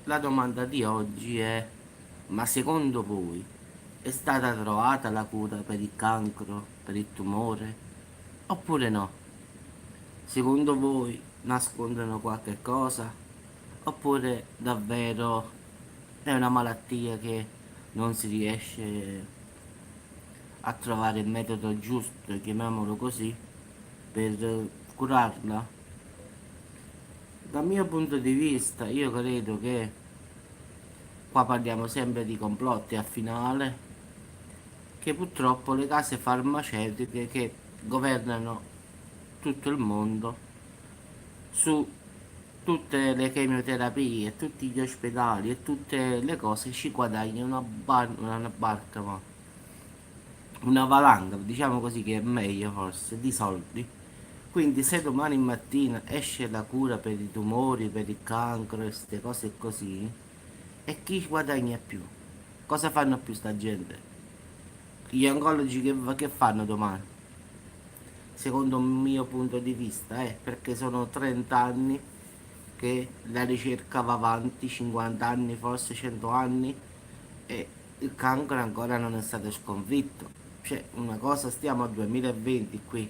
La domanda di oggi è: ma secondo voi è stata trovata la cura per il cancro, per il tumore? Oppure no? Secondo voi nascondono qualche cosa? Oppure davvero è una malattia che non si riesce a trovare il metodo giusto, chiamiamolo così, per curarla? Dal mio punto di vista, io credo che qua parliamo sempre di complotti a finale, che purtroppo le case farmaceutiche che governano tutto il mondo su tutte le chemioterapie, tutti gli ospedali e tutte le cose ci guadagnano una barca, ma una valanga, diciamo così che è meglio forse, di soldi. Quindi se domani mattina esce la cura per i tumori, per il cancro e queste cose così, e chi guadagna più? Cosa fanno più sta gente? Gli oncologi che fanno domani? Secondo il mio punto di vista, perché sono 30 anni che la ricerca va avanti, 50 anni, forse 100 anni, e il cancro ancora non è stato sconfitto. Cioè, una cosa, stiamo al 2020 qui,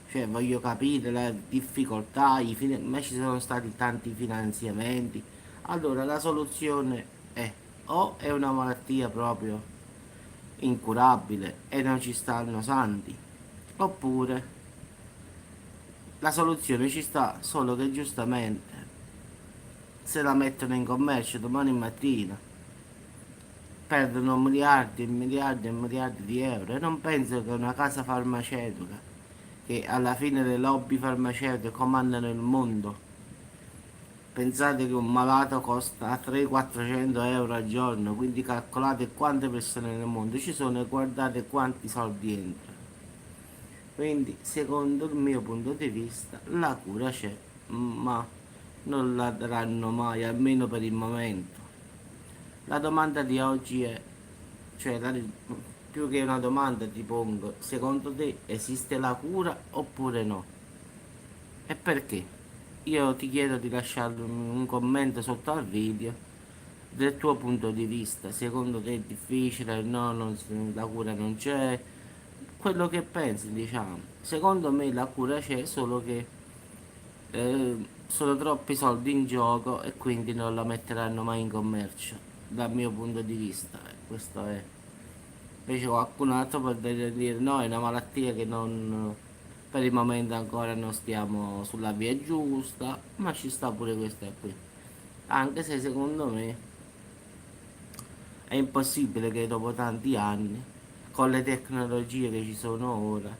cioè voglio capire le difficoltà, ma ci sono stati tanti finanziamenti. Allora la soluzione è: o è una malattia proprio incurabile e non ci stanno santi, oppure la soluzione ci sta, solo che giustamente se la mettono in commercio domani mattina perdono miliardi e miliardi e miliardi di euro, e non penso che una casa farmaceutica, che alla fine le lobby farmaceutiche comandano il mondo, pensate che un malato costa 300-400 euro al giorno, quindi calcolate quante persone nel mondo ci sono e guardate quanti soldi entrano. Quindi, secondo il mio punto di vista, la cura c'è, ma non la daranno mai, almeno per il momento. La domanda di oggi è, cioè più che una domanda ti pongo: secondo te esiste la cura oppure no? E perché? Io ti chiedo di lasciare un commento sotto al video del tuo punto di vista. Secondo te è difficile? No, la cura non c'è? Quello che pensi, diciamo. Secondo me la cura c'è, solo che sono troppi soldi in gioco e quindi non la metteranno mai in commercio, dal mio punto di vista. Questo è. Invece qualcun altro potrebbe dire no, è una malattia che non, per il momento ancora non stiamo sulla via giusta, ma ci sta pure questa qui. Anche se secondo me è impossibile che dopo tanti anni, con le tecnologie che ci sono ora,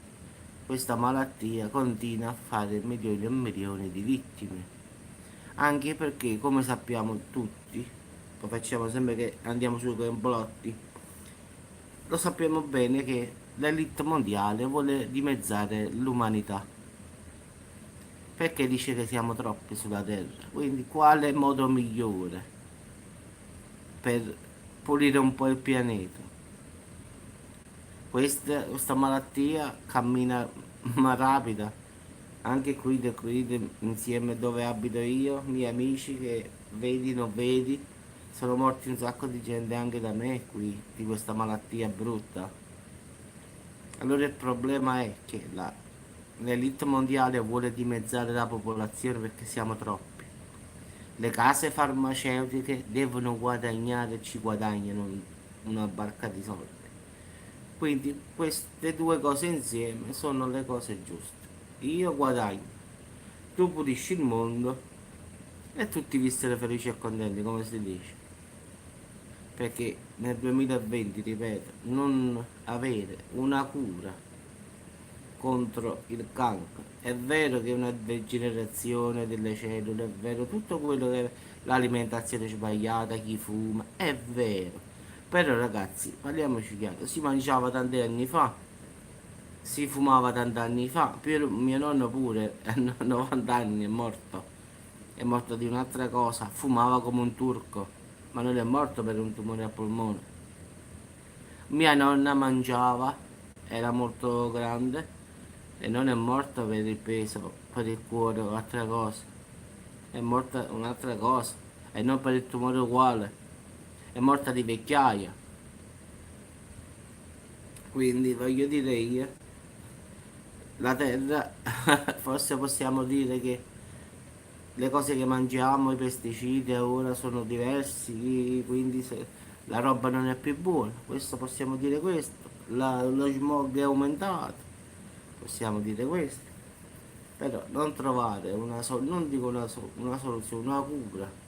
questa malattia continua a fare milioni e milioni di vittime. Anche perché, come sappiamo tutti, lo facciamo sempre che andiamo sui complotti, lo sappiamo bene che l'elite mondiale vuole dimezzare l'umanità, perché dice che siamo troppi sulla Terra. Quindi quale modo migliore per pulire un po' il pianeta? Questa malattia cammina ma rapida, anche qui insieme dove abito io, miei amici che vedi non vedi, sono morti un sacco di gente anche da me qui di questa malattia brutta. Allora il problema è che l'elite mondiale vuole dimezzare la popolazione perché siamo troppi. Le case farmaceutiche devono guadagnare e ci guadagnano una barca di soldi. Quindi queste due cose insieme sono le cose giuste. Io guadagno, tu pulisci il mondo e tutti vissero felici e contenti, come si dice. Perché nel 2020, ripeto, non avere una cura contro il cancro, è vero che è una degenerazione delle cellule, è vero tutto quello che è l'alimentazione sbagliata, chi fuma, è vero. Però ragazzi, parliamoci chiaro, si mangiava tanti anni fa, si fumava tanti anni fa, mio nonno pure a 90 anni è morto di un'altra cosa, fumava come un turco, ma non è morto per un tumore al polmone. Mia nonna mangiava, era molto grande e non è morta per il peso, per il cuore o altre cose, è morta un'altra cosa. e non per il tumore uguale, è morta di vecchiaia. Quindi voglio dire io, la terra, forse possiamo dire che le cose che mangiamo, i pesticidi ora sono diversi, quindi la roba non è più buona, questo possiamo dire questo, lo smog è aumentato, possiamo dire questo, però non trovare non dico una soluzione, una cura,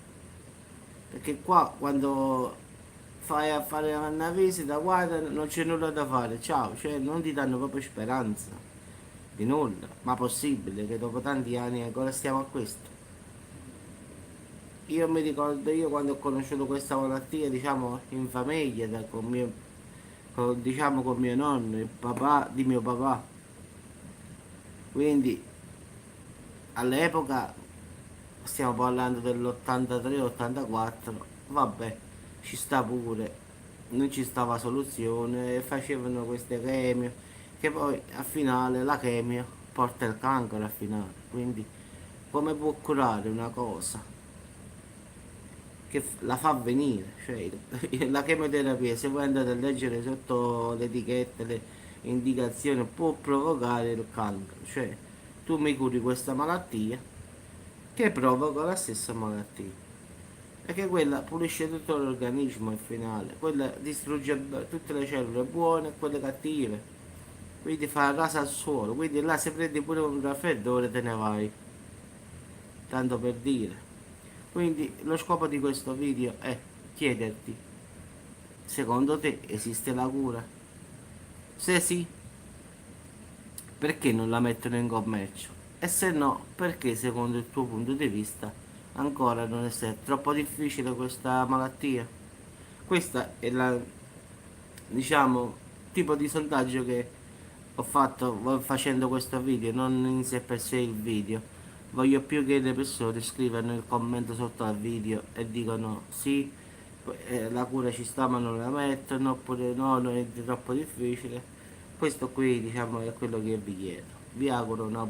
perché qua quando fai a fare una visita, guarda, non c'è nulla da fare, ciao, cioè non ti danno proprio speranza di nulla, ma possibile che dopo tanti anni ancora stiamo a questo? Io mi ricordo io quando ho conosciuto questa malattia, diciamo, in famiglia, diciamo con mio nonno, il papà di mio papà. Quindi all'epoca, stiamo parlando dell'83-84, vabbè, ci sta pure, non ci stava soluzione, facevano queste chemio, che poi al finale la chemio porta il cancro al finale. Quindi come può curare una cosa che la fa venire, cioè la chemioterapia, se voi andate a leggere sotto le etichette, le indicazioni, può provocare il cancro, cioè tu mi curi questa malattia che provoca la stessa malattia, perché quella pulisce tutto l'organismo al finale, quella distrugge tutte le cellule buone e quelle cattive, quindi fa rasa al suolo, quindi là se prendi pure un raffreddore te ne vai, tanto per dire. Quindi lo scopo di questo video è chiederti, secondo te esiste la cura? Se sì, perché non la mettono in commercio? E se no, perché secondo il tuo punto di vista ancora non è troppo difficile questa malattia? Questa è la, diciamo, tipo di sondaggio che ho fatto facendo questo video, non in sé per sé il video. Voglio più che le persone scrivano il commento sotto al video e dicono sì, la cura ci sta ma non la mettono, oppure no, non è troppo difficile. Questo qui diciamo è quello che vi chiedo. Vi auguro una